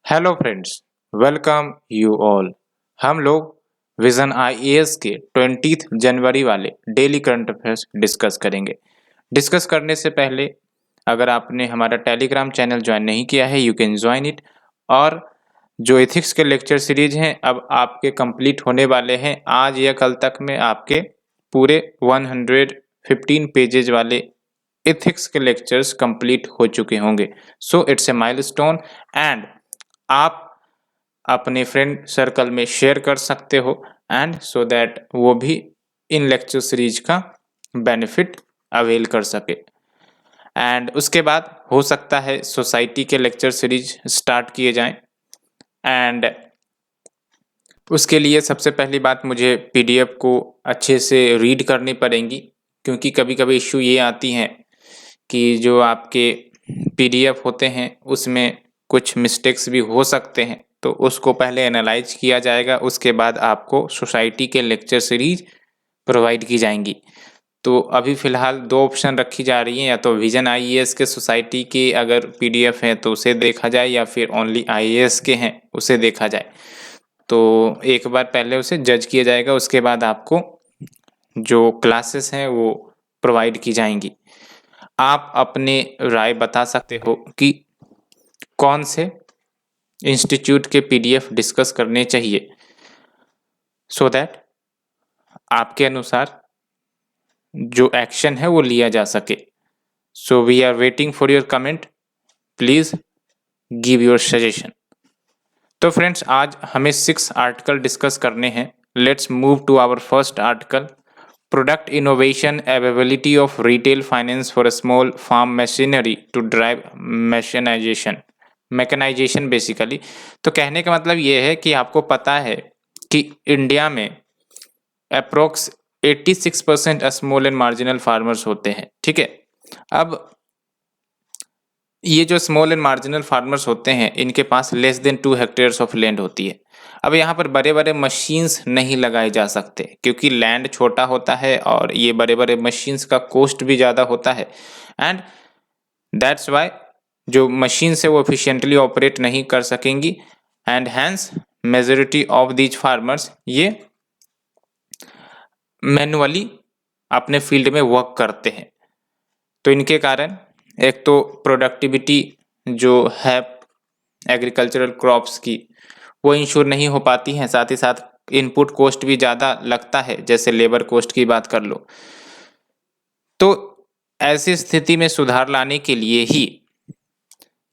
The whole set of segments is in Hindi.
Hello friends, welcome you all. हम लोग विजन आईएएस के 20 जनवरी वाले डेली करंट अफेयर्स डिस्कस करेंगे। डिस्कस करने से पहले अगर आपने हमारा टेलीग्राम चैनल ज्वाइन नहीं किया है, यू कैन ज्वाइन इट। और जो एथिक्स के लेक्चर सीरीज हैं अब आपके कंप्लीट होने वाले हैं। आज या कल तक में आपके पूरे 115 पेजेज वाले एथिक्स के लेक्चर्स कंप्लीट हो चुके होंगे। So it's a milestone and आप अपने फ्रेंड सर्कल में शेयर कर सकते हो एंड सो दैट वो भी इन लेक्चर सीरीज का बेनिफिट अवेल कर सके। एंड उसके बाद हो सकता है सोसाइटी के लेक्चर सीरीज स्टार्ट किए जाएं। एंड उसके लिए सबसे पहली बात, मुझे पीडीएफ को अच्छे से रीड करनी पड़ेगी, क्योंकि कभी कभी इशू ये आती हैं कि जो आपके पीडीएफ होते हैं उसमें कुछ मिस्टेक्स भी हो सकते हैं, तो उसको पहले एनालाइज किया जाएगा। उसके बाद आपको सोसाइटी के लेक्चर सीरीज प्रोवाइड की जाएंगी। तो अभी फ़िलहाल दो ऑप्शन रखी जा रही हैं, या तो विजन आईएएस के सोसाइटी के अगर पीडीएफ है तो उसे देखा जाए, या फिर ओनली आईएएस के हैं उसे देखा जाए। तो एक बार पहले उसे जज किया जाएगा, उसके बाद आपको जो क्लासेस हैं वो प्रोवाइड की जाएंगी। आप अपने राय बता सकते हो कि कौन से इंस्टीट्यूट के पीडीएफ डिस्कस करने चाहिए, सो दैट आपके अनुसार जो एक्शन है वो लिया जा सके। So we are waiting for your comment, please give your suggestion. तो फ्रेंड्स, आज हमें 6 आर्टिकल डिस्कस करने हैं। Let's move to our first article, product innovation availability of retail finance for small farm machinery to drive mechanization basically. तो कहने का मतलब ये है कि आपको पता है कि इंडिया में approx 86% small and marginal farmers होते हैं। ठीक है, अब ये जो स्मॉल एंड मार्जिनल फार्मर्स होते हैं इनके पास less than 2 hectares of land होती है। अब यहाँ पर बड़े बड़े मशीन्स नहीं लगाए जा सकते, क्योंकि लैंड छोटा होता है और ये बड़े बड़े मशीन्स का कॉस्ट भी ज़्यादा होता है। एंड दैट्स वाई जो मशीन्स है वो एफिशिएंटली ऑपरेट नहीं कर सकेंगी। And hence majority of these farmers ये मैनुअली अपने फील्ड में वर्क करते हैं। तो इनके कारण एक तो प्रोडक्टिविटी जो है एग्रीकल्चरल क्रॉप्स की वो इंश्योर नहीं हो पाती हैं, साथ ही साथ इनपुट कॉस्ट भी ज़्यादा लगता है, जैसे लेबर कॉस्ट की बात कर लो। तो ऐसी स्थिति में सुधार लाने के लिए ही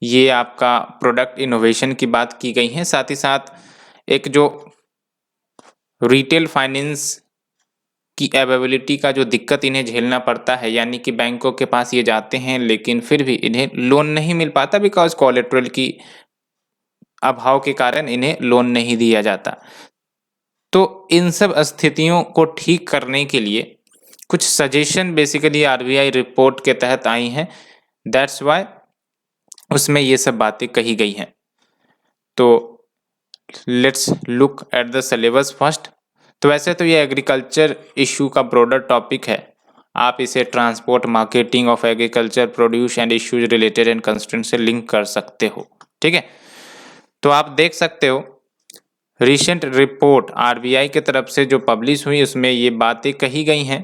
ये आपका प्रोडक्ट इनोवेशन की बात की गई है। साथ ही साथ एक जो रिटेल फाइनेंस की अवेलेबिलिटी का जो दिक्कत इन्हें झेलना पड़ता है, यानी कि बैंकों के पास ये जाते हैं लेकिन फिर भी इन्हें लोन नहीं मिल पाता, बिकॉज कोलेटरल की अभाव के कारण इन्हें लोन नहीं दिया जाता। तो इन सब स्थितियों को ठीक करने के लिए कुछ सजेशन बेसिकली आरबीआई रिपोर्ट के तहत आई हैं। दैट्स वाई उसमें ये सब बातें कही गई हैं। तो let's look at the syllabus first. तो वैसे तो ये एग्रीकल्चर इशू का ब्रॉडर टॉपिक है, आप इसे transport, marketing of agriculture produce and issues related and constraint से लिंक कर सकते हो। ठीक है, तो आप देख सकते हो रिसेंट रिपोर्ट आरबीआई की तरफ से जो पब्लिश हुई उसमें ये बातें कही गई हैं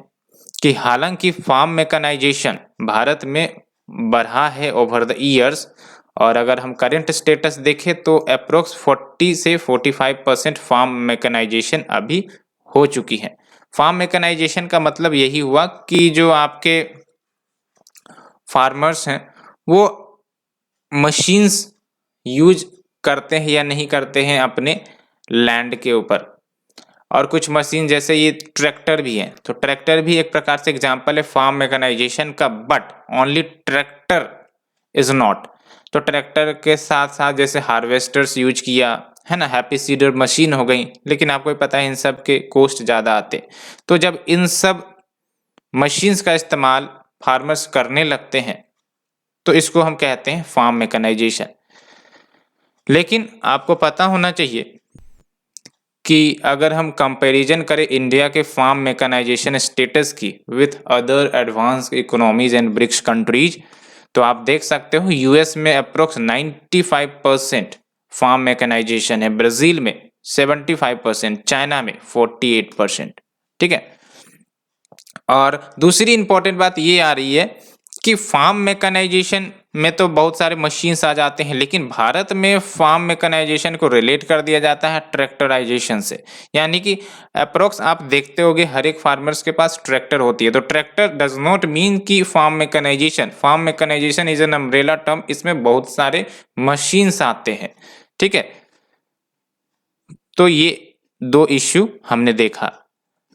कि हालांकि फार्म मैकेनाइजेशन भारत में बढ़ा है ओवर द ईयर्स, और अगर हम करंट स्टेटस देखें तो अप्रोक्स 40 से 45% फार्म मैकेनाइजेशन अभी हो चुकी है। फार्म मैकेनाइजेशन का मतलब यही हुआ कि जो आपके फार्मर्स हैं वो मशीन्स यूज करते हैं या नहीं करते हैं अपने लैंड के ऊपर। और कुछ मशीन जैसे ये ट्रैक्टर भी है, तो ट्रैक्टर भी एक प्रकार से एग्जांपल है फार्म मैकेनाइजेशन का, but only tractor is not. तो ट्रैक्टर के साथ साथ जैसे हार्वेस्टर्स यूज किया है ना, हैप्पी सीडर मशीन हो गई, लेकिन आपको भी पता है इन सब के कॉस्ट ज़्यादा आते। तो जब इन सब मशीन्स का इस्तेमाल फार्मर्स करने लगते हैं तो इसको हम कहते हैं फार्म मैकेनाइजेशन। लेकिन आपको पता होना चाहिए कि अगर हम कंपैरिजन करें इंडिया के फार्म मैकेनाइजेशन स्टेटस की with other advance economies and BRICS countries, तो आप देख सकते हो यूएस में अप्रोक्स 95% फार्म मैकेनाइजेशन है, ब्राजील में 75%, चाइना में 48%। ठीक है। और दूसरी इंपॉर्टेंट बात ये आ रही है कि फार्म मैकेनाइजेशन में तो बहुत सारे मशीन्स आ जाते हैं, लेकिन भारत में फार्म मैकेनाइजेशन को रिलेट कर दिया जाता है ट्रैक्टराइजेशन से। यानी कि अप्रोक्स आप देखते होंगे हर एक फार्मर्स के पास ट्रैक्टर होती है। तो ट्रैक्टर डज नॉट मीन कि farm mechanization. Farm mechanization is an umbrella term, इसमें बहुत सारे मशीन्स आते हैं। ठीक है। तो ये दो इश्यू हमने देखा।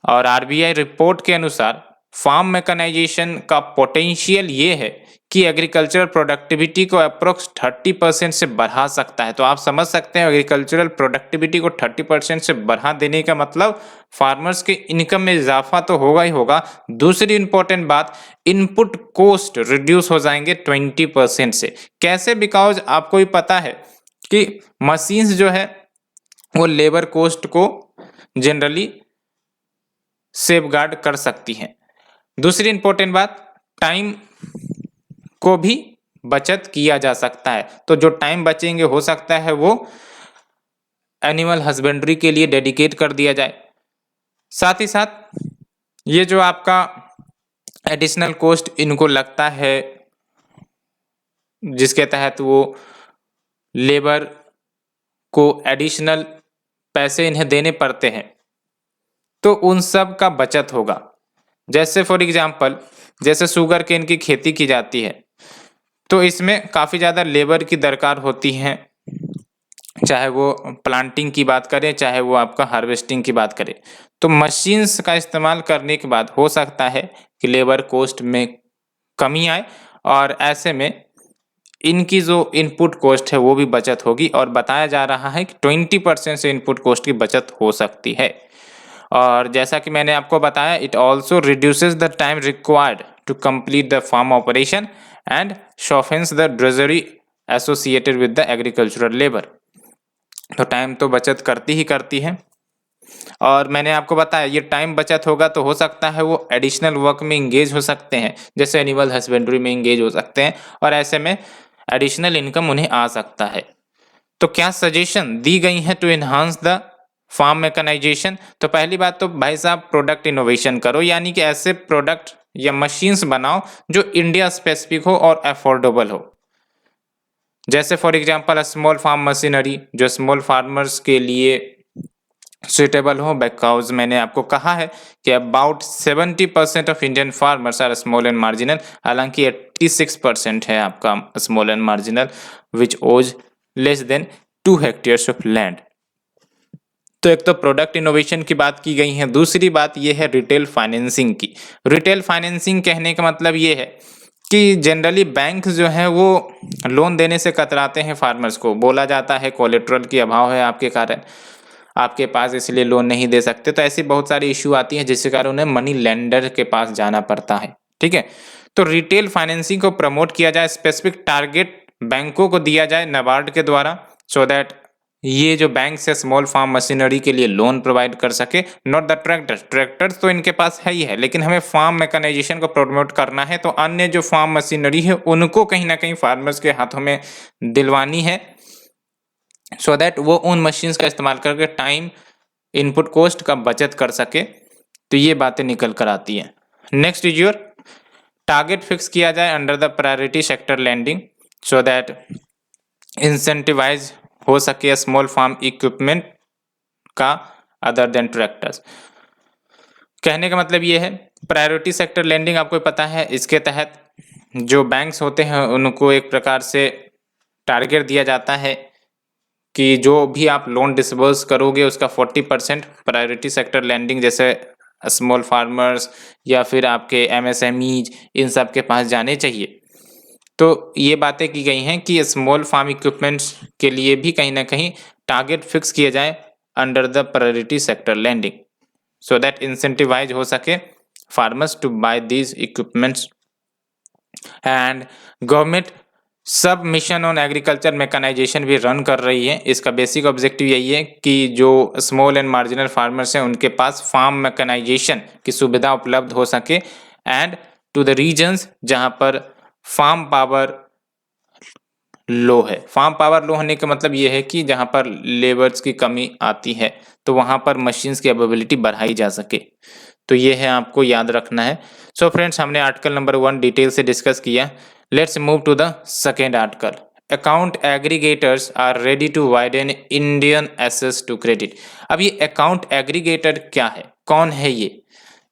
और आरबीआई रिपोर्ट के अनुसार फार्म मैकेनाइजेशन का पोटेंशियल ये है कि एग्रीकल्चरल प्रोडक्टिविटी को अप्रोक्स 30% से बढ़ा सकता है। तो आप समझ सकते हैं एग्रीकल्चरल प्रोडक्टिविटी को 30% से बढ़ा देने का मतलब फार्मर्स के इनकम में इजाफा तो होगा ही होगा। दूसरी इंपॉर्टेंट बात, इनपुट कॉस्ट रिड्यूस हो जाएंगे 20% से। कैसे? बिकॉज आपको भी पता है कि मशीन्स जो है वो लेबर कॉस्ट को जनरली सेफगार्ड कर सकती हैं। दूसरी इंपॉर्टेंट बात, टाइम को भी बचत किया जा सकता है। तो जो टाइम बचेंगे हो सकता है वो एनिमल हस्बेंड्री के लिए डेडिकेट कर दिया जाए। साथ ही साथ ये जो आपका एडिशनल कॉस्ट इनको लगता है जिसके तहत वो लेबर को एडिशनल पैसे इन्हें देने पड़ते हैं, तो उन सब का बचत होगा। जैसे फॉर एग्जांपल जैसे शुगर केन की खेती की जाती है तो इसमें काफ़ी ज़्यादा लेबर की दरकार होती है, चाहे वो प्लांटिंग की बात करें चाहे वो आपका हार्वेस्टिंग की बात करें। तो मशीन्स का इस्तेमाल करने के बाद हो सकता है कि लेबर कॉस्ट में कमी आए और ऐसे में इनकी जो इनपुट कॉस्ट है वो भी बचत होगी। और बताया जा रहा है कि 20% से इनपुट कॉस्ट की बचत हो सकती है। और जैसा कि मैंने आपको बताया, it also reduces the time required to complete the farm operation and shortens the drudgery associated with the agricultural labour. तो टाइम तो बचत करती ही करती है। और मैंने आपको बताया ये टाइम बचत होगा तो हो सकता है वो एडिशनल वर्क में इंगेज हो सकते हैं, जैसे एनिमल हस्बेंड्री में इंगेज हो सकते हैं और ऐसे में एडिशनल इनकम उन्हें आ सकता है। तो क्या सजेशन दी गई है to enhance the farm mechanization? तो पहली बात तो भाई साहब प्रोडक्ट इनोवेशन करो, यानी कि ऐसे प्रोडक्ट या मशीन्स बनाओ जो इंडिया स्पेसिफिक हो और अफोर्डेबल हो। जैसे for example small farm machinery जो स्मॉल फार्मर्स के लिए सुटेबल हो, बिकॉज मैंने आपको कहा है कि about 70% of Indian farmers are small and marginal, हालांकि 86% है आपका small and marginal which owns less than 2 hectares of land. तो एक तो प्रोडक्ट इनोवेशन की बात की गई है, दूसरी बात यह है रिटेल फाइनेंसिंग की। रिटेल फाइनेंसिंग कहने का मतलब ये है कि जनरली बैंक जो है वो लोन देने से कतराते हैं फार्मर्स को। बोला जाता है कोलेट्रल की अभाव है आपके कारण आपके पास, इसलिए लोन नहीं दे सकते। तो ऐसी बहुत सारी इश्यू आती है जिसके कारण उन्हें मनी लेंडर के पास जाना पड़ता है। ठीक है। तो रिटेल फाइनेंसिंग को प्रमोट किया जाए, स्पेसिफिक टारगेट बैंकों को दिया जाए नाबार्ड के द्वारा, सो दैट ये जो बैंक से स्मॉल फार्म मशीनरी के लिए लोन प्रोवाइड कर सके। नॉट द ट्रैक्टर्स तो इनके पास है ही है, लेकिन हमें फार्म मैकेनाइजेशन को प्रमोट करना है, तो अन्य जो फार्म मशीनरी है उनको कहीं ना कहीं फार्मर्स के हाथों में दिलवानी है, सो दैट वो उन मशीन्स का इस्तेमाल करके टाइम इनपुट कॉस्ट का बचत कर सके। तो ये बातें निकल कर आती हैं। Next is your target fix किया जाए under the priority sector lending, so that incentivize हो सके स्मॉल फार्म इक्विपमेंट का अदर देन ट्रैक्टर्स। कहने का मतलब ये है प्रायोरिटी सेक्टर लैंडिंग आपको पता है, इसके तहत जो बैंक्स होते हैं उनको एक प्रकार से टारगेट दिया जाता है कि जो भी आप लोन डिसबर्स करोगे उसका 40% प्रायोरिटी सेक्टर लैंडिंग जैसे स्मॉल फार्मर्स या फिर आपके एमएसएमईज इन सब के पास जाने चाहिए। तो ये बातें की गई हैं कि स्मॉल फार्म इक्विपमेंट्स के लिए भी कहीं ना कहीं टारगेट फिक्स किए जाए under the priority sector lending, so that incentivize हो सके farmers to buy these equipments. And government sub mission on agriculture mechanization भी रन कर रही है। इसका बेसिक ऑब्जेक्टिव यही है कि जो स्मॉल एंड मार्जिनल फार्मर्स हैं उनके पास फार्म मैकेनाइजेशन की सुविधा उपलब्ध हो सके एंड टू द रीजन्स जहां पर फार्म पावर लो है। फार्म पावर लो होने का मतलब ये है कि जहाँ पर लेबर्स की कमी आती है तो वहाँ पर मशीन्स की अवेलेबिलिटी बढ़ाई जा सके। तो ये है, आपको याद रखना है। सो फ्रेंड्स, हमने आर्टिकल नंबर 1 डिटेल से डिस्कस किया। Let's move to the second article. Account aggregators are ready to widen Indian access to credit. अब ये अकाउंट एग्रीगेटर क्या है, कौन है ये,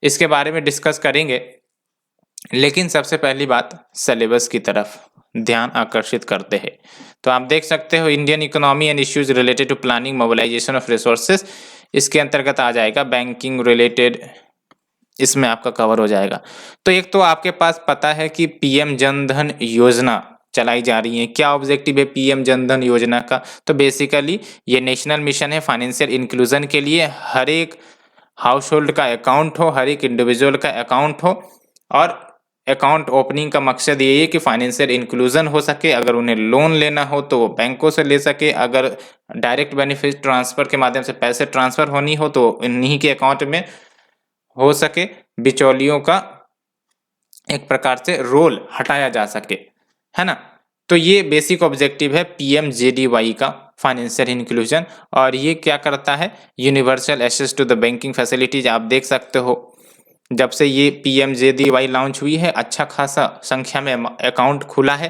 इसके बारे में डिस्कस करेंगे। लेकिन सबसे पहली बात सिलेबस की तरफ ध्यान आकर्षित करते हैं। तो आप देख सकते हो Indian economy and issues related to planning mobilization of resources, इसके अंतर्गत आ जाएगा बैंकिंग रिलेटेड, इसमें आपका कवर हो जाएगा। तो एक तो आपके पास पता है कि पीएम जन धन योजना चलाई जा रही है। क्या ऑब्जेक्टिव है पीएम जन धन योजना का? तो बेसिकली ये नेशनल मिशन है फाइनेंशियल इंक्लूजन के लिए। हर एक हाउस होल्ड का अकाउंट हो, हर एक इंडिविजुअल का अकाउंट हो, और अकाउंट ओपनिंग का मकसद यही है कि फाइनेंशियल इंक्लूजन हो सके। अगर उन्हें लोन लेना हो तो वो बैंकों से ले सके, अगर डायरेक्ट बेनिफिट ट्रांसफर के माध्यम से पैसे ट्रांसफर होनी हो तो इन्हीं के अकाउंट में हो सके, बिचौलियों का एक प्रकार से रोल हटाया जा सके, है ना। तो ये बेसिक ऑब्जेक्टिव है पीएमजेडीवाई का, फाइनेंशियल इंक्लूजन। और ये क्या करता है? Universal access to the banking facilities. आप देख सकते हो जब से ये पीएमजेडीवाई लॉन्च हुई है, अच्छा खासा संख्या में अकाउंट खुला है।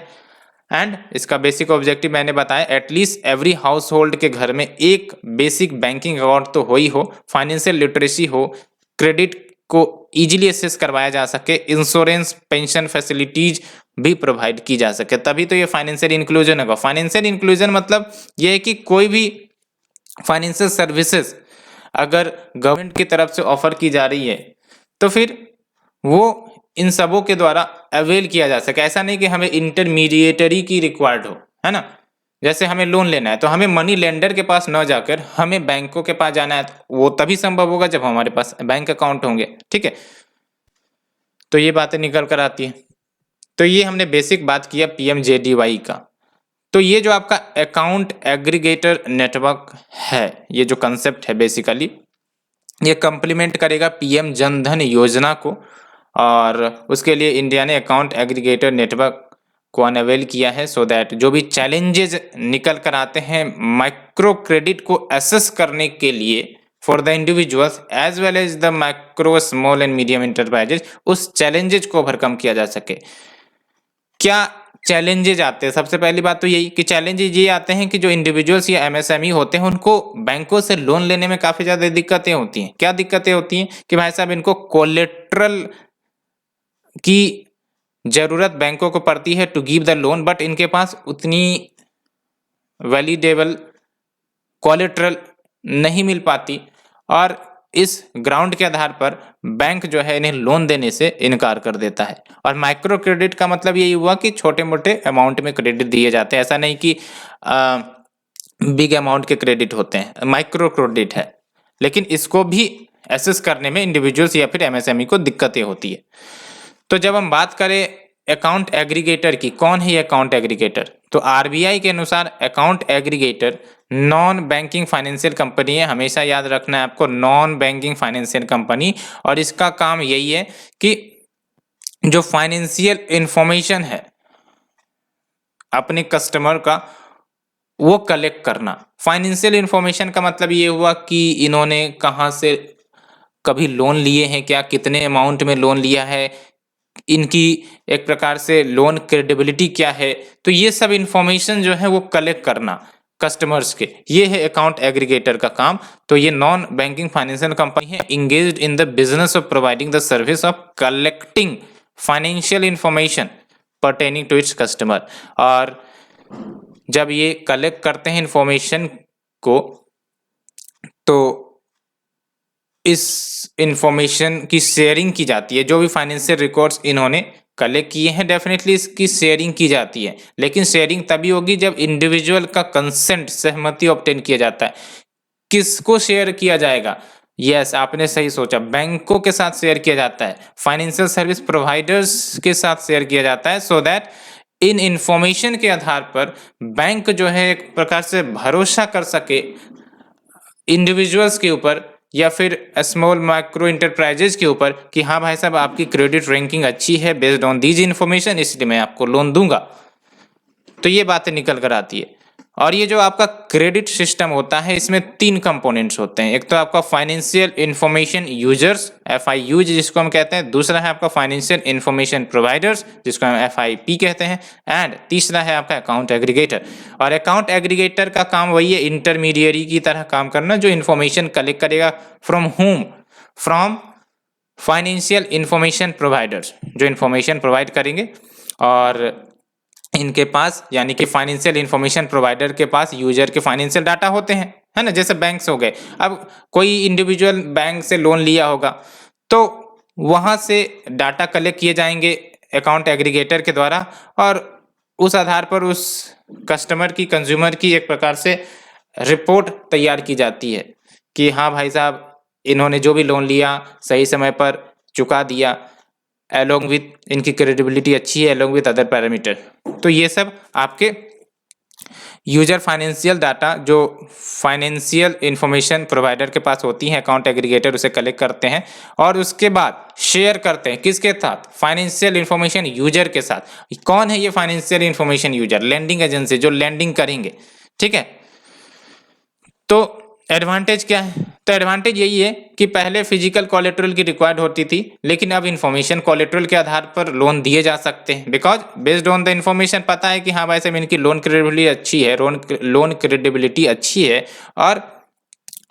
एंड इसका बेसिक ऑब्जेक्टिव मैंने बताया, एटलीस्ट एवरी हाउस होल्ड के घर में एक बेसिक बैंकिंग अकाउंट तो हो ही हो, फाइनेंशियल लिटरेसी हो, क्रेडिट को इजीली एक्सेस करवाया जा सके, इंश्योरेंस पेंशन फैसिलिटीज भी प्रोवाइड की जा सके, तभी तो ये फाइनेंशियल इंक्लूजन होगा। फाइनेंशियल इंक्लूजन मतलब ये है कि कोई भी फाइनेंशियल सर्विसेज अगर गवर्नमेंट की तरफ से ऑफर की जा रही है तो फिर वो इन सबों के द्वारा अवेल किया जा सके। ऐसा नहीं कि हमें इंटरमीडिएटरी की रिक्वायर्ड हो, है ना। जैसे हमें लोन लेना है तो हमें मनी लेंडर के पास न जाकर हमें बैंकों के पास जाना है, तो वो तभी संभव होगा जब हमारे पास बैंक अकाउंट होंगे, ठीक है। तो ये बातें निकल कर आती है। तो ये हमने बेसिक बात किया पीएमजेडीवाई का। तो ये जो आपका अकाउंट एग्रीगेटर नेटवर्क है, ये जो कंसेप्ट है बेसिकली ये कंप्लीमेंट करेगा पीएम जन धन योजना को, और उसके लिए इंडिया ने अकाउंट एग्रीगेटर नेटवर्क को अनवेल किया है, सो दैट जो भी चैलेंजेस निकल कर आते हैं माइक्रो क्रेडिट को एसेस करने के लिए for the individuals as well as the micro small and medium enterprises, उस चैलेंजेस को ओवरकम किया जा सके। क्या चैलेंजेज आते हैं? सबसे पहली बात तो यही कि चैलेंजेज ये आते हैं कि जो इंडिविजुअल्स या एमएसएमई होते हैं उनको बैंकों से लोन लेने में काफी ज्यादा दिक्कतें होती हैं। क्या दिक्कतें होती हैं? कि भाई साहब इनको कोलेट्रल की जरूरत बैंकों को पड़ती है to give the loan, but इनके पास उतनी वैलिडेबल कोलेट्रल नहीं मिल पाती, और इस ग्राउंड के आधार पर बैंक जो है इन्हें लोन देने से इनकार कर देता है। और माइक्रो क्रेडिट का मतलब यही हुआ कि छोटे मोटे अमाउंट में क्रेडिट दिए जाते हैं। ऐसा नहीं कि बिग अमाउंट के क्रेडिट होते हैं, माइक्रो क्रेडिट है, लेकिन इसको भी एसेस करने में इंडिविजुअल्स या फिर एमएसएमई को दिक्कतें होती है। तो जब हम बात करें अकाउंट एग्रीगेटर की, कौन है ये अकाउंट एग्रीगेटर? तो आरबीआई के अनुसार account aggregator non banking financial company है। हमेशा याद रखना है आपको, नॉन बैंकिंग फाइनेंशियल कंपनी। और इसका काम यही है कि जो फाइनेंशियल इंफॉर्मेशन है अपने कस्टमर का वो कलेक्ट करना। फाइनेंशियल इंफॉर्मेशन का मतलब ये हुआ कि इन्होंने कहाँ से कभी लोन लिए हैं, क्या कितने अमाउंट में लोन लिया है, इनकी एक प्रकार से लोन क्रेडिबिलिटी क्या है। तो ये सब इंफॉर्मेशन जो है वो कलेक्ट करना कस्टमर्स के, ये है अकाउंट एग्रीगेटर का काम। तो ये नॉन बैंकिंग फाइनेंशियल कंपनी है, engaged in the business of providing the service of collecting financial information pertaining to its customer. और जब ये कलेक्ट करते हैं इंफॉर्मेशन को तो इस इंफॉर्मेशन की शेयरिंग की जाती है। जो भी फाइनेंशियल रिकॉर्ड्स इन्होंने कलेक्ट किए हैं डेफिनेटली इसकी शेयरिंग की जाती है, लेकिन शेयरिंग तभी होगी जब इंडिविजुअल का कंसेंट, सहमति ऑब्टेन किया जाता है। किसको शेयर किया जाएगा? यस, आपने सही सोचा, बैंकों के साथ शेयर किया जाता है, फाइनेंशियल सर्विस प्रोवाइडर्स के साथ शेयर किया जाता है, सो दैट इन इंफॉर्मेशन के आधार पर बैंक जो है एक प्रकार से भरोसा कर सके इंडिविजुअल्स के ऊपर या फिर स्मॉल माइक्रो इंटरप्राइजेज के ऊपर कि हाँ भाई साहब आपकी क्रेडिट रैंकिंग अच्छी है, बेस्ड ऑन दीज इन्फॉर्मेशन, इसलिए मैं आपको लोन दूंगा। तो ये बातें निकल कर आती है। और ये जो आपका क्रेडिट सिस्टम होता है इसमें 3 कंपोनेंट्स होते हैं। एक तो आपका फाइनेंशियल इंफॉर्मेशन यूजर्स FIU जिसको हम कहते हैं, दूसरा है आपका फाइनेंशियल इंफॉर्मेशन प्रोवाइडर्स जिसको हम FIP कहते हैं, एंड तीसरा है आपका अकाउंट एग्रीगेटर। और अकाउंट एग्रीगेटर का काम वही है इंटरमीडिएरी की तरह काम करना, जो इन्फॉर्मेशन कलेक्ट करेगा from home, from financial information providers, जो इन्फॉर्मेशन प्रोवाइड करेंगे। और इनके पास यानी कि फाइनेंशियल इंफॉर्मेशन प्रोवाइडर के पास यूजर के फाइनेंशियल डाटा होते हैं, है ना, जैसे बैंक्स हो गए। अब कोई इंडिविजुअल बैंक से लोन लिया होगा तो वहां से डाटा कलेक्ट किए जाएंगे अकाउंट एग्रीगेटर के द्वारा, और उस आधार पर उस कस्टमर की, कंज्यूमर की एक प्रकार से रिपोर्ट तैयार की जाती है कि हाँ भाई साहब, इन्होंने जो भी लोन लिया सही समय पर चुका दिया, along with इनकी क्रेडिबिलिटी अच्छी है, along with अदर पैरामीटर। तो ये सब आपके यूजर फाइनेंशियल डाटा जो फाइनेंशियल इंफॉर्मेशन प्रोवाइडर के पास होती है, अकाउंट एग्रीगेटर उसे कलेक्ट करते हैं और उसके बाद शेयर करते हैं किसके साथ, फाइनेंशियल इंफॉर्मेशन यूजर के साथ। कौन है ये financial information user? Lending agency, जो लेंडिंग करेंगे, ठीक है। तो एडवांटेज क्या है? तो एडवांटेज यही है कि पहले फिजिकल कोलेटरल की रिक्वायर्ड होती थी, लेकिन अब इंफॉर्मेशन कोलेटरल के आधार पर लोन दिए जा सकते हैं, because based on the information पता है कि हाँ भाई साहब इनकी लोन क्रेडिबिलिटी अच्छी है, लोन क्रेडिबिलिटी अच्छी है और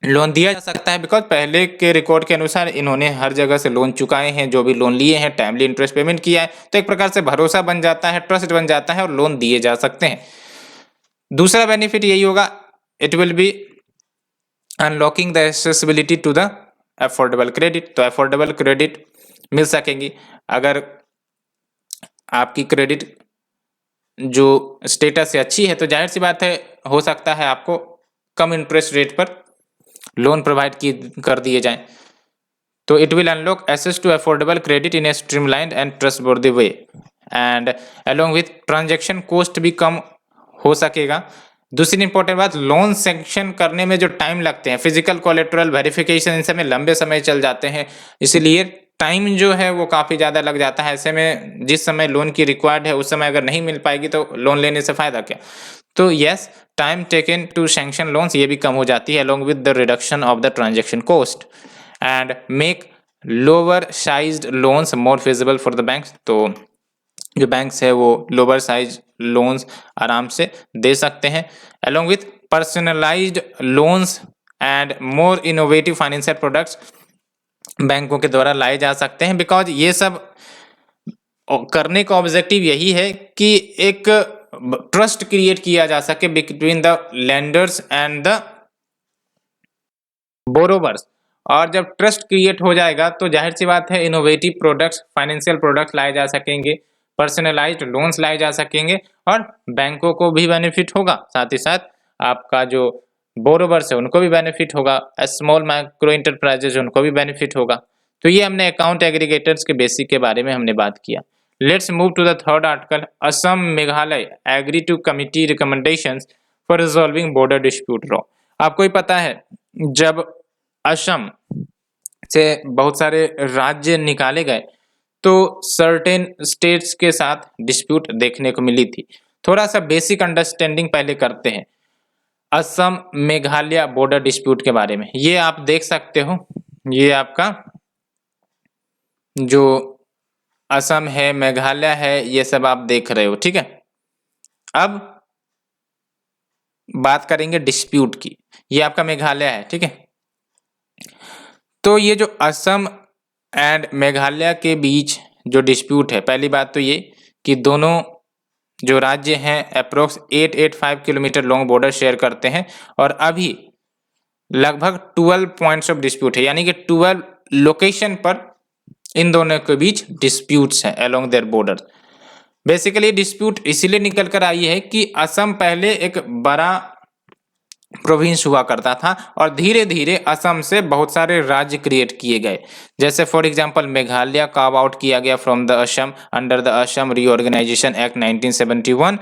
लोन दिया जा सकता है, बिकॉज पहले के रिकॉर्ड के अनुसार इन्होंने हर जगह से लोन चुकाए हैं, जो भी लोन लिए हैं टाइमली इंटरेस्ट पेमेंट किया है, तो एक प्रकार से भरोसा बन जाता है, ट्रस्ट बन जाता है और लोन दिए जा सकते हैं। दूसरा बेनिफिट यही होगा, it will be unlocking the accessibility to the affordable credit. तो अफोर्डेबल क्रेडिट मिल सकेंगी अगर आपकी क्रेडिट जो स्टेटस से अच्छी है, तो जाहिर सी बात है हो सकता है आपको कम इंटरेस्ट रेट पर लोन प्रोवाइड कर दिए जाएं। तो it will unlock access to affordable credit in a streamlined and trustworthy way, and along with transaction cost भी कम हो सकेगा। दूसरी इंपॉर्टेंट बात, लोन सैंक्शन करने में जो टाइम लगते हैं, फिजिकल कोलेटरल वेरिफिकेशन, इन सब में लंबे समय चल जाते हैं, इसलिए टाइम जो है वो काफ़ी ज़्यादा लग जाता है। ऐसे में जिस समय लोन की रिक्वायर्ड है उस समय अगर नहीं मिल पाएगी तो लोन लेने से फ़ायदा क्या? तो yes, time taken to sanction loans ये भी कम हो जाती है along with the reduction of the transaction cost, and make lower sized loans more feasible for the banks. तो जो बैंक्स है वो लोअर साइज लोन्स आराम से दे सकते हैं, along with personalized loans and more innovative financial products बैंकों के द्वारा लाए जा सकते हैं। बिकॉज ये सब करने का ऑब्जेक्टिव यही है कि एक ट्रस्ट क्रिएट किया जा सके between the lenders and the borrowers, और जब ट्रस्ट क्रिएट हो जाएगा तो जाहिर सी बात है इनोवेटिव प्रोडक्ट्स, फाइनेंशियल प्रोडक्ट्स लाए जा सकेंगे, पर्सनलाइज्ड लोन्स लाए जा सकेंगे और बैंकों को भी बेनिफिट होगा, साथ ही साथ आपका जो बोरोवर्स है उनको भी बेनिफिट होगा, स्मॉल माइक्रो इंटरप्राइजेज उनको भी बेनिफिट होगा। तो ये हमने अकाउंट एग्रीगेटर्स के बेसिक के बारे में हमने बात किया। Let's move to the third article. Assam Meghalaya agree to committee recommendations for resolving border dispute law. आपको ही पता है जब असम से बहुत सारे राज्य निकाले गए तो सर्टेन स्टेट्स के साथ डिस्प्यूट देखने को मिली थी। थोड़ा सा बेसिक अंडरस्टैंडिंग पहले करते हैं असम मेघालय बॉर्डर डिस्प्यूट के बारे में। ये आप देख सकते हो, ये आपका जो असम है, मेघालय है, ये सब आप देख रहे हो, ठीक है। अब बात करेंगे डिस्प्यूट की। ये आपका मेघालय है, ठीक है। तो ये जो असम एंड मेघालय के बीच जो डिस्प्यूट है, पहली बात तो ये कि दोनों जो राज्य हैं approx 885 kilometre long border share करते हैं और अभी लगभग 12 पॉइंट्स ऑफ डिस्प्यूट है, यानी कि 12 लोकेशन पर इन दोनों के बीच डिस्प्यूट्स हैं along their border. Basically dispute इसीलिए निकल कर आई है कि असम पहले एक बड़ा प्रोविंस हुआ करता था और धीरे धीरे असम से बहुत सारे राज्य क्रिएट किए गए। जैसे for example Meghalaya carve out किया गया from the Assam under the Assam reorganization act 1971,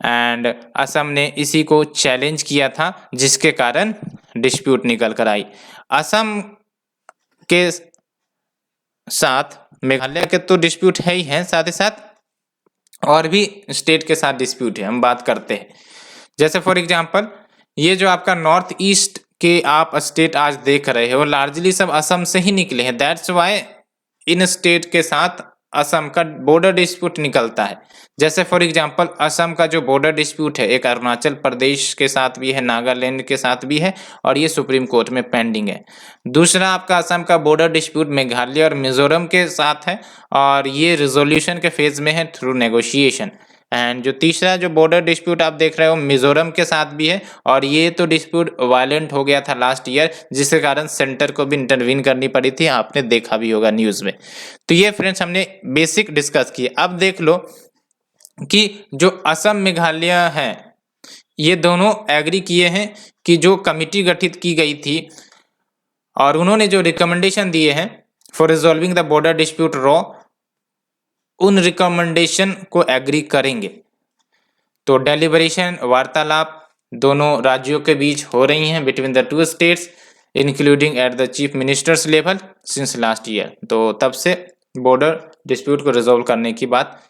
and Assam ने इसी को चैलेंज किया था, जिसके कारण डिस्प्यूट निकल कर आई। असम के साथ मेघालय के तो डिस्प्यूट है ही है, साथ ही साथ और भी स्टेट के साथ डिस्प्यूट है, हम बात करते हैं। जैसे फॉर एग्जांपल ये जो आपका नॉर्थ ईस्ट के आप स्टेट आज देख रहे हो लार्जली सब असम से ही निकले हैं। दैट्स वाई इन स्टेट के साथ असम का बॉर्डर डिस्प्यूट निकलता है। जैसे फॉर एग्जांपल असम का जो बॉर्डर डिस्प्यूट है एक अरुणाचल प्रदेश के साथ भी है, नागालैंड के साथ भी है और ये सुप्रीम कोर्ट में पेंडिंग है। दूसरा आपका असम का बॉर्डर डिस्प्यूट मेघालय और मिजोरम के साथ है और ये रिजोल्यूशन के फेज में है थ्रू नेगोशिएशन। एंड जो तीसरा जो बॉर्डर डिस्प्यूट आप देख रहे हो मिजोरम के साथ भी है और ये तो डिस्प्यूट वायलेंट हो गया था लास्ट ईयर, जिसके कारण सेंटर को भी इंटरवीन करनी पड़ी थी, आपने देखा भी होगा न्यूज में। तो ये फ्रेंड्स हमने बेसिक डिस्कस किए। अब देख लो कि जो असम मेघालय है ये दोनों एग्री किए हैं कि जो कमिटी गठित की गई थी और उन्होंने जो रिकमेंडेशन दिए हैं for resolving the border dispute raw, उन रिकमेंडेशन को एग्री करेंगे। तो डेलिब्रेशन वार्तालाप दोनों राज्यों के बीच हो रही हैं between the two states including at the chief ministers level since last year. तो तब से बॉर्डर डिस्प्यूट को रिजोल्व करने की बात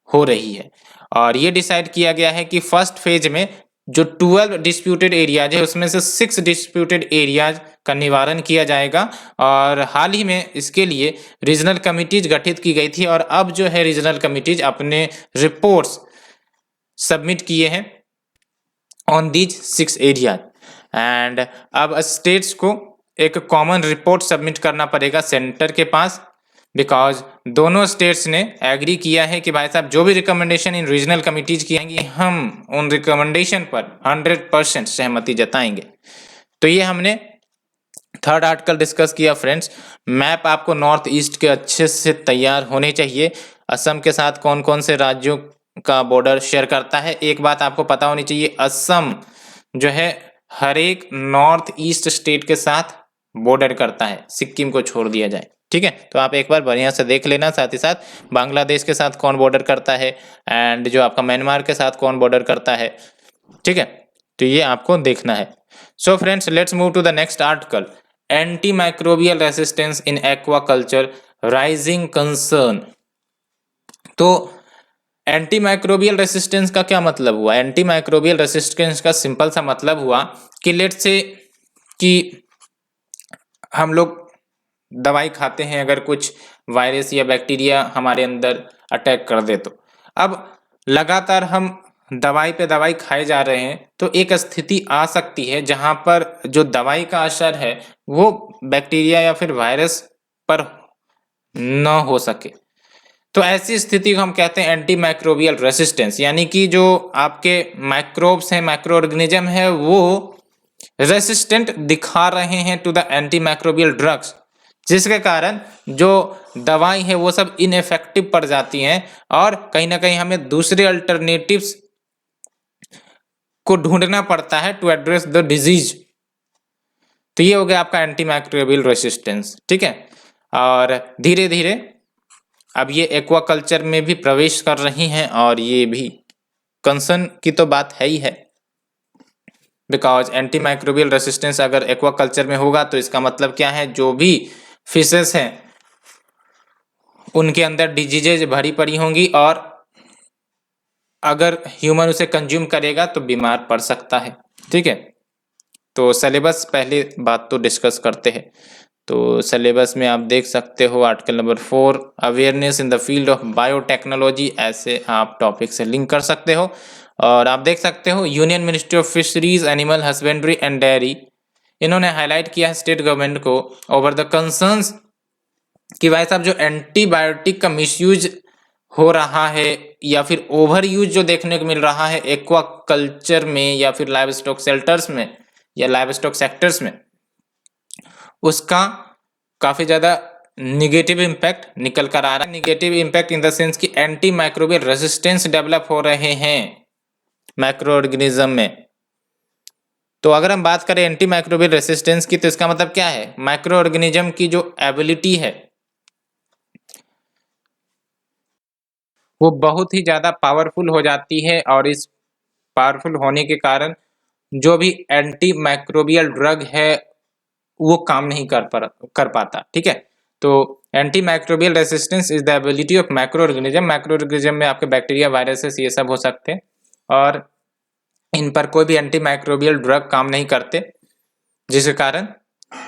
हो रही है और ये डिसाइड किया गया है कि फर्स्ट फेज में जो 12 डिस्प्यूटेड एरियाज है उसमें से 6 डिस्प्यूटेड एरियाज का निवारण किया जाएगा। और हाल ही में इसके लिए रीजनल कमिटीज गठित की गई थी और अब जो है रीजनल कमिटीज अपने रिपोर्ट्स सबमिट किए हैं ऑन दीज 6 एरियाज। एंड अब स्टेट्स को एक कॉमन रिपोर्ट सबमिट करना पड़ेगा सेंटर के पास, बिकॉज दोनों स्टेट्स ने एग्री किया है कि भाई साहब जो भी रिकमेंडेशन इन रीजनल कमिटीज की आएंगी हम उन रिकमेंडेशन पर 100% सहमति जताएंगे। तो ये हमने थर्ड आर्टिकल डिस्कस किया फ्रेंड्स। मैप आपको नॉर्थ ईस्ट के अच्छे से तैयार होने चाहिए। असम के साथ कौन कौन से राज्यों का बॉर्डर शेयर करता है, एक बात आपको पता होनी चाहिए, असम जो है हर एक नॉर्थ ईस्ट स्टेट के साथ बॉर्डर करता है, सिक्किम को छोड़ दिया जाए। ठीक है, तो आप एक बार बढ़िया से देख लेना। साथ ही साथ बांग्लादेश के साथ कौन बॉर्डर करता है एंड जो आपका म्यांमार के साथ कौन बॉर्डर करता है। ठीक है, तो ये आपको देखना है। So friends let's move to the next article, anti microbial resistance in aquaculture rising concern. तो एंटी माइक्रोबियल रेसिस्टेंस का क्या मतलब हुआ? एंटी माइक्रोबियल रेसिस्टेंस का सिंपल सा मतलब हुआ कि लेट्स से कि हम लोग दवाई खाते हैं, अगर कुछ वायरस या बैक्टीरिया हमारे अंदर अटैक कर दे तो अब लगातार हम दवाई पे दवाई खाए जा रहे हैं तो एक स्थिति आ सकती है जहां पर जो दवाई का असर है वो बैक्टीरिया या फिर वायरस पर न हो सके। तो ऐसी स्थिति को हम कहते हैं एंटी माइक्रोबियल रेसिस्टेंस, यानी कि जो आपके माइक्रोब्स हैं, माइक्रो ऑर्गेनिज्म है, वो रेसिस्टेंट दिखा रहे हैं to the anti microbial drugs, जिसके कारण जो दवाई है वो सब इनइफेक्टिव पड़ जाती हैं और कहीं ना कहीं हमें दूसरे अल्टरनेटिव्स को ढूंढना पड़ता है टू एड्रेस द डिजीज। तो ये हो गया आपका एंटी माइक्रोबियल रेसिस्टेंस। ठीक है, और धीरे धीरे अब ये एक्वाकल्चर में भी प्रवेश कर रही हैं और ये भी कंसर्न की तो बात है ही है, बिकॉज एंटी माइक्रोबियल रेसिस्टेंस अगर एक्वाकल्चर में होगा तो इसका मतलब क्या है, जो भी फिशेस हैं उनके अंदर डिजीजेज भरी पड़ी होंगी और अगर ह्यूमन उसे कंज्यूम करेगा तो बीमार पड़ सकता है। ठीक है, तो सिलेबस पहले बात तो डिस्कस करते हैं। तो सिलेबस में आप देख सकते हो article number 4 awareness in the field of biotechnology, ऐसे आप टॉपिक से लिंक कर सकते हो। और आप देख सकते हो union ministry of fisheries animal husbandry and dairy, इन्होंने हाईलाइट किया है स्टेट गवर्नमेंट को ओवर द कंसर्न्स कि भाई साहब जो एंटीबायोटिक का मिसयूज हो रहा है या फिर ओवर यूज जो देखने को मिल रहा है एक्वा कल्चर में या फिर लाइव स्टॉक शेल्टर्स में या लाइव स्टॉक सेक्टर्स में, उसका काफी ज्यादा निगेटिव इम्पैक्ट निकल कर आ रहा है। Negative impact in the sense कि एंटी माइक्रोबियल रेसिस्टेंस डेवलप हो रहे हैं माइक्रो ऑर्गेनिज्म में। तो अगर हम बात करें एंटी माइक्रोबियल रेसिस्टेंस की तो इसका मतलब क्या है, माइक्रो ऑर्गेनिज्म की जो एबिलिटी है वो बहुत ही ज्यादा पावरफुल हो जाती है और इस पावरफुल होने के कारण जो भी एंटी माइक्रोबियल ड्रग है वो काम नहीं कर पाता। ठीक है, तो anti microbial resistance is the ability of micro organism में आपके बैक्टीरिया, वायरसेस ये सब हो सकते हैं और इन पर कोई भी एंटी माइक्रोबियल ड्रग काम नहीं करते, जिसके कारण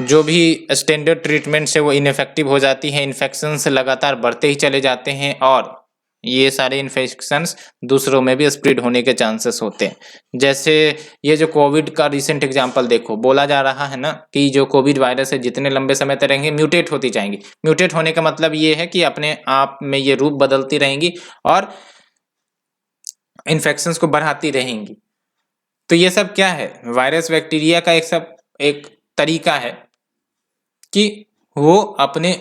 जो भी स्टैंडर्ड ट्रीटमेंट से वो इनफेक्टिव हो जाती है, इन्फेक्शंस लगातार बढ़ते ही चले जाते हैं और ये सारे इन्फेक्शंस दूसरों में भी स्प्रेड होने के चांसेस होते हैं। जैसे ये जो कोविड का रिसेंट एग्जांपल देखो, बोला जा रहा है ना कि जो कोविड वायरस है जितने लंबे समय तक रहेंगे म्यूटेट होती जाएंगी। म्यूटेट होने का मतलब ये है कि अपने आप में ये रूप बदलती रहेंगी और इन्फेक्शंस को बढ़ाती रहेंगी। तो ये सब क्या है, वायरस बैक्टीरिया का एक तरीका है कि वो अपने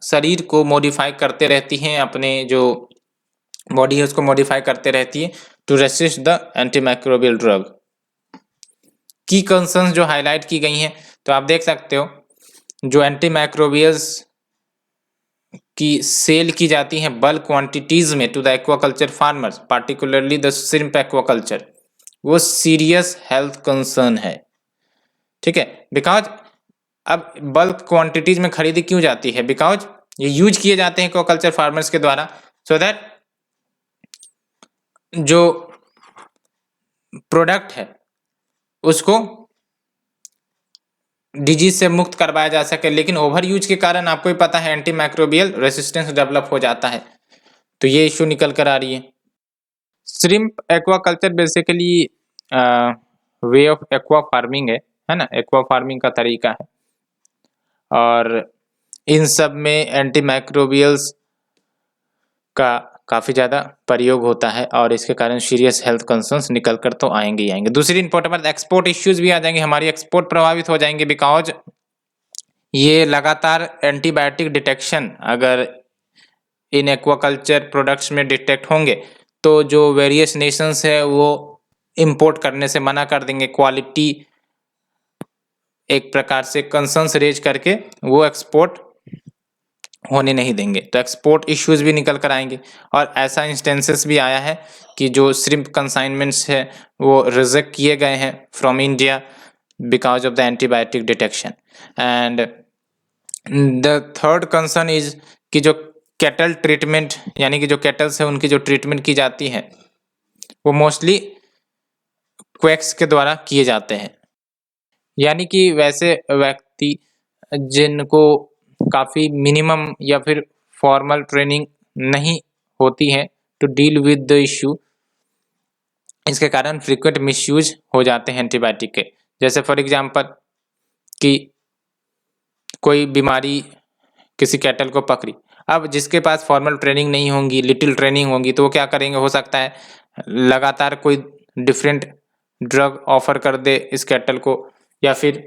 शरीर को मॉडिफाई करते रहती हैं, अपने जो बॉडी है उसको मॉडिफाई करते रहती है to resist the antimicrobial drug. की कंसर्न्स जो हाईलाइट की गई हैं, तो आप देख सकते हो जो एंटीमाइक्रोबियल्स की सेल की जाती हैं बल्क क्वांटिटीज में to the aquaculture farmers, particularly the shrimp aquaculture, वो सीरियस हेल्थ कंसर्न है। ठीक है, बिकॉज अब बल्क क्वांटिटीज में खरीदी क्यों जाती है, बिकॉज ये यूज किए जाते हैं एक्वाकल्चर फार्मर्स के द्वारा सो दैट जो प्रोडक्ट है उसको डिजीज से मुक्त करवाया जा सके। लेकिन ओवर यूज के कारण आपको ही पता है एंटी माइक्रोबियल रेसिस्टेंस डेवलप हो जाता है, तो ये इश्यू निकल कर आ रही है। Shrimp aquaculture basically way of aqua farming है ना, एक्वा फार्मिंग का तरीका है और इन सब में एंटी माइक्रोबियल्स का काफ़ी ज़्यादा प्रयोग होता है और इसके कारण सीरियस हेल्थ कंसर्न्स निकल कर तो आएंगे ही आएंगे। दूसरी इंपॉर्टेंट बात, एक्सपोर्ट इश्यूज भी आ जाएंगे, हमारी एक्सपोर्ट प्रभावित हो जाएंगे बिकॉज ये लगातार एंटीबायोटिक डिटेक्शन अगर इन एक्वाकल्चर प्रोडक्ट्स में डिटेक्ट होंगे तो जो वेरियस नेशंस है वो इंपोर्ट करने से मना कर देंगे, क्वालिटी एक प्रकार से कंसर्न्स रेज करके वो एक्सपोर्ट होने नहीं देंगे, तो एक्सपोर्ट इश्यूज भी निकल कर आएंगे। और ऐसा इंस्टेंसेस भी आया है कि जो श्रिम्प कंसाइनमेंट्स है वो रिजेक्ट किए गए हैं from India because of the antibiotic detection. And the third concern is कि जो कैटल ट्रीटमेंट यानी कि जो कैटल्स है उनकी जो ट्रीटमेंट की जाती है वो मोस्टली क्वैक्स के द्वारा किए जाते हैं, यानी कि वैसे व्यक्ति जिनको काफ़ी मिनिमम या फिर फॉर्मल ट्रेनिंग नहीं होती है to deal with the issue, इसके कारण फ्रीक्वेंट मिसयूज हो जाते हैं एंटीबायोटिक के। जैसे फॉर एग्जांपल कि कोई बीमारी किसी कैटल को पकड़ी, अब जिसके पास फॉर्मल ट्रेनिंग नहीं होगी, लिटिल ट्रेनिंग होगी, तो वो क्या करेंगे, हो सकता है लगातार कोई डिफरेंट ड्रग ऑफर कर दे इस कैटल को या फिर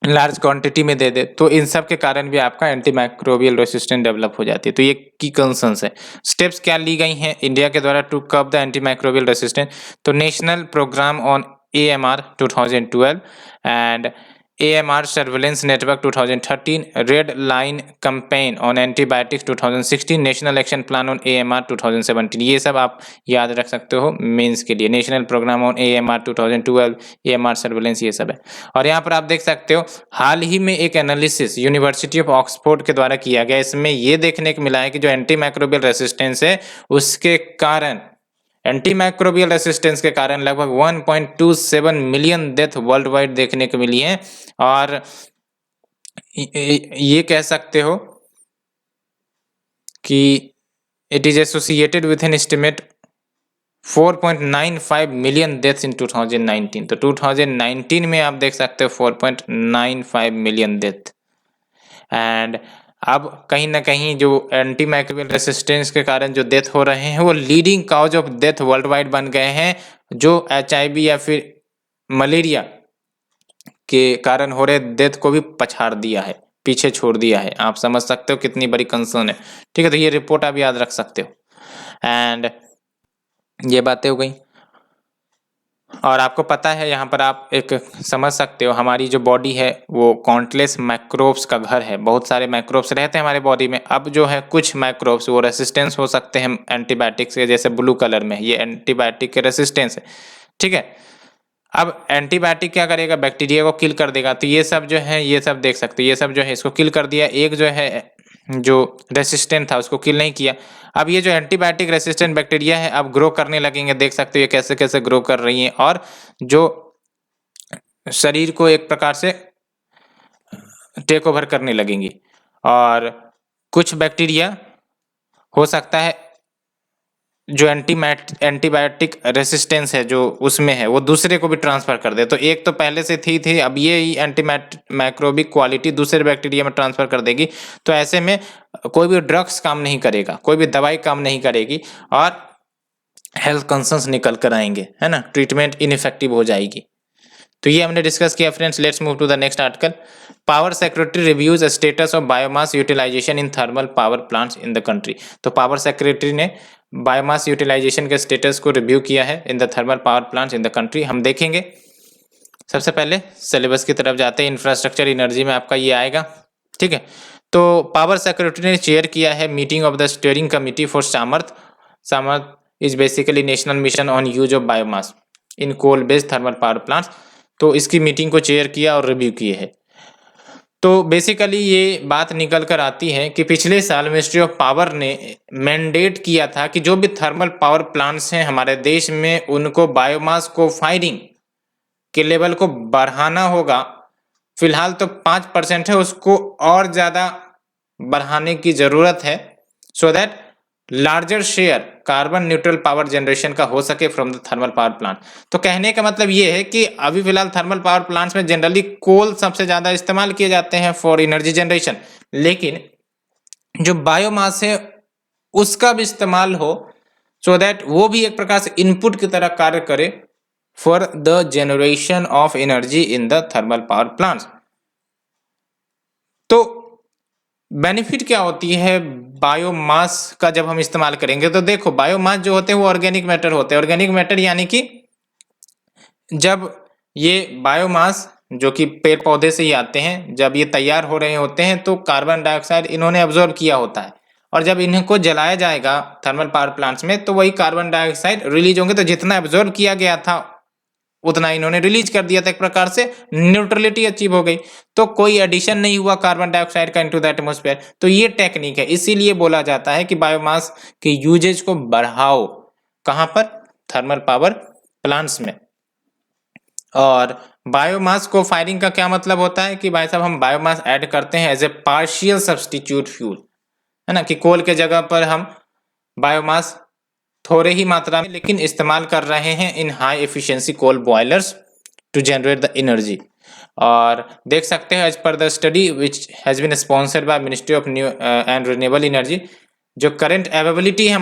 लार्ज क्वांटिटी में दे दे, तो इन सब के कारण भी आपका एंटीमाइक्रोबियल रेसिस्टेंस डेवलप हो जाती है। तो ये की कंसर्न्स है। स्टेप्स क्या ली गई हैं इंडिया के द्वारा to curb the antimicrobial resistance, तो national programme on AMR 2012 and AMR surveillance network 2013, red line campaign on antibiotics 2016, national action plan on AMR 2017, ये सब आप याद रख सकते हो मेंस के लिए। National programme on AMR 2012, AMR surveillance, ये सब है। और यहाँ पर आप देख सकते हो हाल ही में एक एनालिसिस यूनिवर्सिटी ऑफ ऑक्सफोर्ड के द्वारा किया गया, इसमें ये देखने को मिला है कि जो एंटीमाइक्रोबियल रेसिस्टेंस है उसके कारण, एंटीमाइक्रोबियल रेसिस्टेंस के कारण लगभग 1.27 मिलियन डेथ वर्ल्ड वाइड देखने को मिली है। और ये कह सकते हो कि it is associated with an estimate 4.95 million deaths in 2019, तो 2019 में आप देख सकते हो 4.95 मिलियन डेथ। एंड अब कहीं ना कहीं जो एंटीमाइक्रोबियल रेसिस्टेंस के कारण जो डेथ हो रहे हैं वो leading cause of death worldwide बन गए हैं, जो HIV या फिर मलेरिया के कारण हो रहे डेथ को भी पछाड़ दिया है, पीछे छोड़ दिया है। आप समझ सकते हो कितनी बड़ी कंसर्न है। ठीक है, तो ये रिपोर्ट आप याद रख सकते हो। एंड ये बातें हो गई और आपको पता है यहाँ पर आप एक समझ सकते हो हमारी जो बॉडी है वो काउंटलेस माइक्रोब्स का घर है, बहुत सारे माइक्रोब्स रहते हैं हमारे बॉडी में। अब जो है कुछ माइक्रोब्स वो रेसिस्टेंस हो सकते हैं एंटीबायोटिक्स के, जैसे ब्लू कलर में ये एंटीबायोटिक के रेसिस्टेंस है। ठीक है, अब एंटीबायोटिक क्या करेगा, बैक्टीरिया को किल कर देगा, तो ये सब जो है ये सब देख सकते हो, ये सब जो है इसको किल कर दिया। एक जो है जो रेसिस्टेंट था उसको किल नहीं किया। अब ये जो एंटीबायोटिक रेसिस्टेंट बैक्टीरिया है अब ग्रो करने लगेंगे, देख सकते हो ये कैसे कैसे ग्रो कर रही हैं और जो शरीर को एक प्रकार से टेक ओवर करने लगेंगी। और कुछ बैक्टीरिया हो सकता है जो एंटीबायोटिक रेसिस्टेंस है जो उसमें है वो दूसरे को भी ट्रांसफर कर दे। तो एक तो पहले से थी अब ये ही एंटी माइक्रोबिक क्वालिटी दूसरे बैक्टीरिया में ट्रांसफर कर देगी। तो ऐसे में कोई भी ड्रग्स काम नहीं करेगा, कोई भी दवाई काम नहीं करेगी और हेल्थ कंसर्न्स निकल कर आएंगे, है ना, ट्रीटमेंट इनइफेक्टिव हो जाएगी। तो ये हमने डिस्कस किया friends. Let's move to the next article. Power secretary reviews status of biomass utilization in thermal power plants in the country. तो पावर सेक्रेटरी ने बायोमास यूटिलाइजेशन के स्टेटस को रिव्यू किया है in the thermal power plants in the country. हम देखेंगे, सबसे पहले सिलेबस की तरफ जाते हैं। इंफ्रास्ट्रक्चर एनर्जी में आपका ये आएगा, ठीक है। तो पावर सेक्रेटरी ने चेयर किया है meeting of the steering committee for Samarth. Samarth is basically national mission on use of biomass in coal based thermal power plants. तो इसकी मीटिंग को चेयर किया और रिव्यू किए है। तो बेसिकली ये बात निकल कर आती है कि पिछले साल मिनिस्ट्री ऑफ पावर ने मैंडेट किया था कि जो भी थर्मल पावर प्लांट्स हैं हमारे देश में उनको बायोमास को फायरिंग के लेवल को बढ़ाना होगा। फिलहाल तो 5% है, उसको और ज़्यादा बढ़ाने की ज़रूरत है so that larger share carbon neutral power generation का हो सके from the thermal power plant. तो कहने का मतलब ये है कि अभी फिलहाल थर्मल पावर प्लांट्स में जनरली कोल सबसे ज़्यादा इस्तेमाल किए जाते हैं फॉर एनर्जी जनरेशन, लेकिन जो बायोमास है उसका भी इस्तेमाल हो सो दैट वो भी एक प्रकार से इनपुट की तरह कार्य करे for the generation of energy in the thermal power plants. तो बेनिफिट क्या होती है बायोमास का जब हम इस्तेमाल करेंगे? तो देखो, बायोमास जो होते हैं वो ऑर्गेनिक मैटर होते हैं। ऑर्गेनिक मैटर यानी कि जब ये बायोमास जो कि पेड़ पौधे से ही आते हैं, जब ये तैयार हो रहे होते हैं तो कार्बन डाइऑक्साइड इन्होंने अब्जॉर्ब किया होता है और जब इनको जलाया जाएगा थर्मल पावर प्लांट्स में तो वही कार्बन डाइऑक्साइड रिलीज होंगे। तो जितना अब्जॉर्ब किया गया था उतना इन्होंने रिलीज कर दिया था, एक प्रकार से न्यूट्रलिटी अचीव हो गई। तो कोई एडिशन नहीं हुआ कार्बन डाइऑक्साइड का इनटू द एटमॉस्फेयर। तो ये टेक्निक है, इसीलिए बोला जाता है कि बायोमास के यूजेज को बढ़ाओ। कहां पर? थर्मल पावर प्लांट्स में। और बायोमास को फायरिंग का क्या मतलब होता है कि भाई साहब हम बायोमास ऐड करते हैं as a partial substitute fuel, है ना, कि कोल के जगह पर हम बायोमास थोड़े ही मात्रा में लेकिन इस्तेमाल कर रहे हैं in high efficiency coal boilers to generate the energy. और देख सकते हैं as per the study which has been sponsored by ministry of new and renewable energy, जो करंट अवेलेबिलिटी है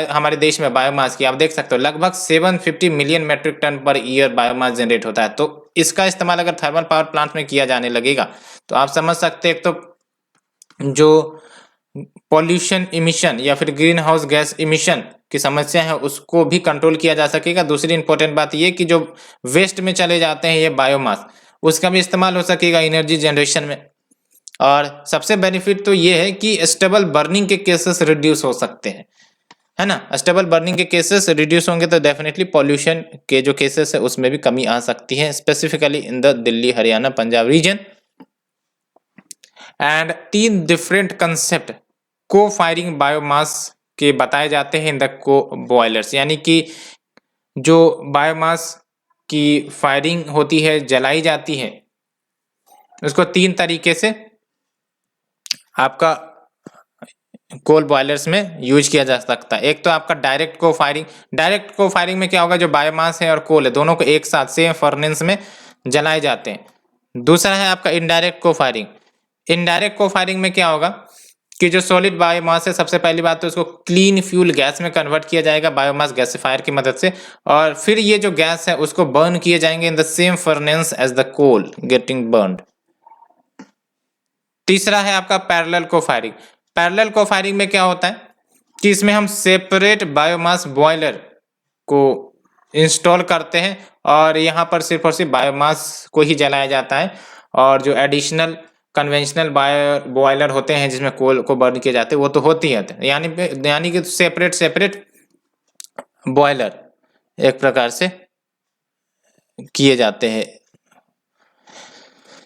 हमारे देश में बायोमास की, आप देख सकते हो लगभग 750 million metric ton per year biomass generate होता है। तो इसका इस्तेमाल अगर थर्मल पावर प्लांट में किया जाने लगेगा तो आप समझ सकते हैं, एक तो जो पॉल्यूशन इमिशन या फिर ग्रीन हाउस गैस इमिशन की समस्या है उसको भी कंट्रोल किया जा सकेगा। दूसरी इंपॉर्टेंट बात ये कि जो वेस्ट में चले जाते हैं ये बायोमास, उसका भी इस्तेमाल हो सकेगा एनर्जी जनरेशन में। और सबसे बेनिफिट तो ये है कि स्टेबल बर्निंग के केसेस रिड्यूस हो सकते हैं, है ना। स्टेबल बर्निंग के केसेस रिड्यूस होंगे तो डेफिनेटली पॉल्यूशन के जो केसेस है उसमें भी कमी आ सकती है, specifically in the Delhi Haryana Punjab region. And 3 different concept को फायरिंग बायोमास के बताए जाते हैं इन द को बॉयलर्स, यानी कि जो बायोमास की फायरिंग होती है, जलाई जाती है, उसको 3 तरीके से आपका कोल बॉयलर्स में यूज किया जा सकता है। एक तो आपका डायरेक्ट को फायरिंग। डायरेक्ट को फायरिंग में क्या होगा, जो बायोमास है और कोल है दोनों को एक साथ सेम फर्नेस में जलाए जाते हैं। दूसरा है आपका इनडायरेक्ट को फायरिंग। इनडायरेक्ट को फायरिंग में क्या होगा कि जो सॉलिड बायोमास है, सबसे पहली बात तो उसको क्लीन फ्यूल गैस में कन्वर्ट किया जाएगा बायोमास गैसिफायर की मदद से, और फिर ये जो गैस है उसको बर्न किए जाएंगे in the same furnace as the coal getting burned. तीसरा है आपका पैरेलल को फायरिंग। पैरेलल को फायरिंग में क्या होता है कि इसमें हम सेपरेट बायोमास बॉयलर को इंस्टॉल करते हैं और यहाँ पर सिर्फ और सिर्फ बायोमास को ही जलाया जाता है, और जो एडिशनल कन्वेंशनल बॉयलर होते हैं जिसमें कोल को बर्न किए जाते हैं वो तो होती है, यानी कि सेपरेट बॉयलर एक प्रकार से किए जाते हैं।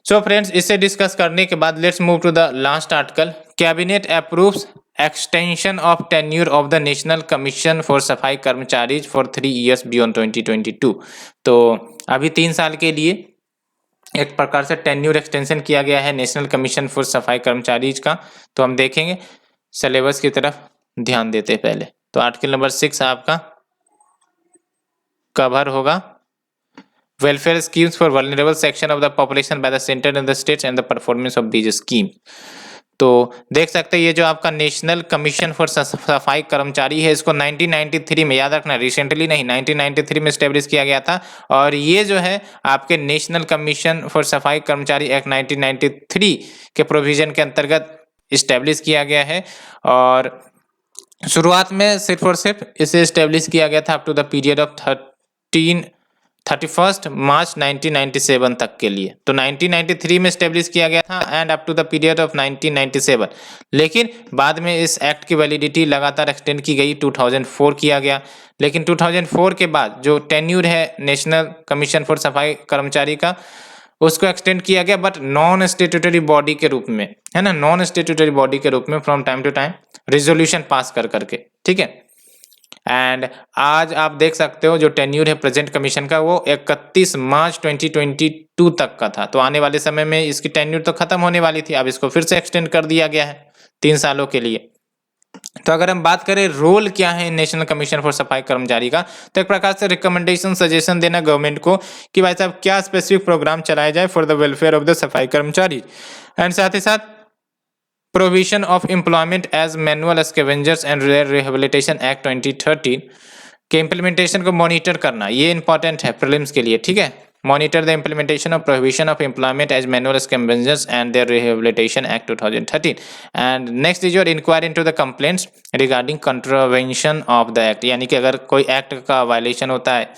सो फ्रेंड्स, इससे डिस्कस करने के बाद let's move to the last article. Cabinet approves extension of tenure of the national commission for Safai Karamchari for 3 years beyond 2022। तो अभी 3 साल के लिए एक प्रकार से टेन्यूर एक्सटेंशन किया गया है नेशनल कमीशन फॉर सफाई कर्मचारी का। तो हम देखेंगे सिलेबस की तरफ ध्यान देते पहले। तो आर्टिकल नंबर 6 आपका कवर होगा welfare schemes for vulnerable section of the population by the centre and the states and the performance of these scheme. तो देख सकते हैं ये जो आपका नेशनल कमीशन फॉर सफाई कर्मचारी है, इसको 1993 में, याद रखना रिसेंटली नहीं, 1993 में स्टेब्लिश किया गया था। और ये जो है आपके नेशनल कमीशन फॉर सफाई कर्मचारी एक्ट 1993 के प्रोविजन के अंतर्गत स्टेब्लिश किया गया है। और शुरुआत में सिर्फ और सिर्फ इसे स्टेब्लिश किया गया था up to the period of 31 March 1997 तक के लिए। तो 1993 में स्टेब्लिश किया गया था and up to the period of 1997। लेकिन बाद में इस एक्ट की वैलिडिटी लगातार एक्सटेंड की गई, 2004 किया गया। लेकिन 2004 के बाद जो टेन्यूर है नेशनल कमीशन फॉर सफाई कर्मचारी का, उसको एक्सटेंड किया गया, बट नॉन स्टेट्यूटरी बॉडी के रूप में, है ना, नॉन स्टेट्यूटरी बॉडी के रूप में from time to time resolution pass कर करके, ठीक है। एंड आज आप देख सकते हो जो टेन्यूर है प्रेजेंट कमीशन का, वो 31 मार्च 2022 तक का था। तो आने वाले समय में इसकी टेन्यूर तो खत्म होने वाली थी, अब इसको फिर से एक्सटेंड कर दिया गया है 3 सालों के लिए। तो अगर हम बात करें रोल क्या है नेशनल कमीशन फॉर सफाई कर्मचारी का, तो एक प्रकार से रिकमेंडेशन सजेशन देना गवर्नमेंट को कि भाई साहब क्या स्पेसिफिक प्रोग्राम चलाया जाए for the welfare of the Safai Karamchari. And साथ ही साथ provision of employment as manual scavengers and rehabilitation act 2013 के इम्प्लीमेंटेशन को मॉनिटर करना, ये इंपॉर्टेंट है प्रीलिम्स के लिए, ठीक है। Monitor the implementation of prohibition of employment as manual scavengers and their rehabilitation act 2013। And next is your inquiry into the complaints regarding contravention of the act, यानी कि अगर कोई एक्ट का वायलेशन होता है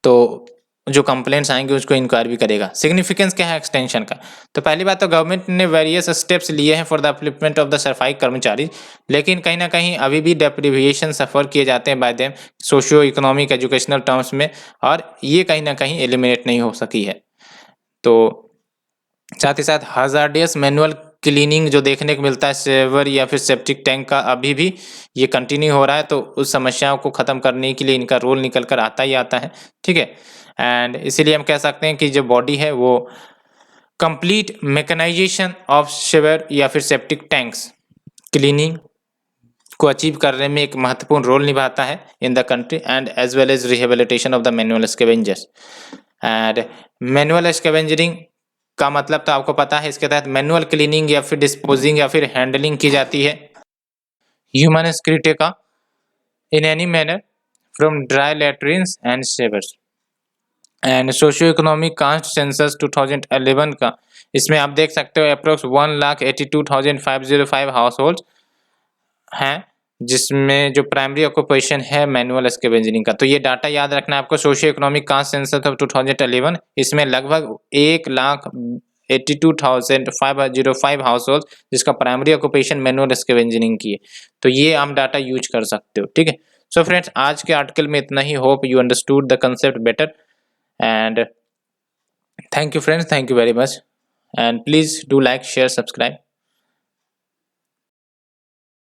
तो जो कंप्लेंट्स आएंगे उसको इंक्वायरी भी करेगा। सिग्निफिकेंस क्या है एक्सटेंशन का, तो पहली बात तो गवर्नमेंट ने वेरियस स्टेप्स लिए हैं for the upliftment of the Safai कर्मचारी, लेकिन कहीं ना कहीं अभी भी डेप्रिविएशन सफ़र किए जाते हैं bye them socio economic educational terms में, और ये कहीं ना कहीं एलिमिनेट नहीं हो सकी है। तो साथ ही साथ हजार्डियस मैनुअल क्लीनिंग जो देखने को मिलता है सेवर या फिर सेप्टिक टैंक का, अभी भी ये कंटिन्यू हो रहा है। तो उस समस्याओं को ख़त्म करने के लिए इनका रोल निकल कर आता ही आता है, ठीक है। एंड इसीलिए हम कह सकते हैं कि जो बॉडी है वो कंप्लीट मैकेनाइजेशन ऑफ सेवर या फिर सेप्टिक टैंक्स क्लीनिंग को अचीव करने में एक महत्वपूर्ण रोल निभाता है in the country, and as well as rehabilitation of the manual scavengers. And manual scavenging का मतलब तो आपको पता है, इसके तहत मैनुअल क्लीनिंग या फिर डिस्पोजिंग या फिर हैंडलिंग की जाती है ह्यूमन एक्सक्रीटे का in any manner from dry latrines and sewers. And socio economic caste census 2011 का, इसमें आप देख सकते हो अप्रोक्स 1,82,505 हाउस होल्ड हैं जिसमें जो प्राइमरी ऑक्यूपेशन है मैनुअल स्कैवेंजरिंग का। तो ये डाटा याद रखना है आपको, socio economic caste census of 2011, इसमें लगभग 1,82,505 हाउस होल्ड जिसका प्राइमरी ऑक्यूपेशन मैनुअल स्कैवेंजरिंग की है। तो ये आम डाटा यूज कर सकते हो, ठीक है। सो फ्रेंड्स, आज के आर्टिकल में इतना ही। Hope you understood the concept better, and thank you friends, thank you very much, and please do like, share, subscribe.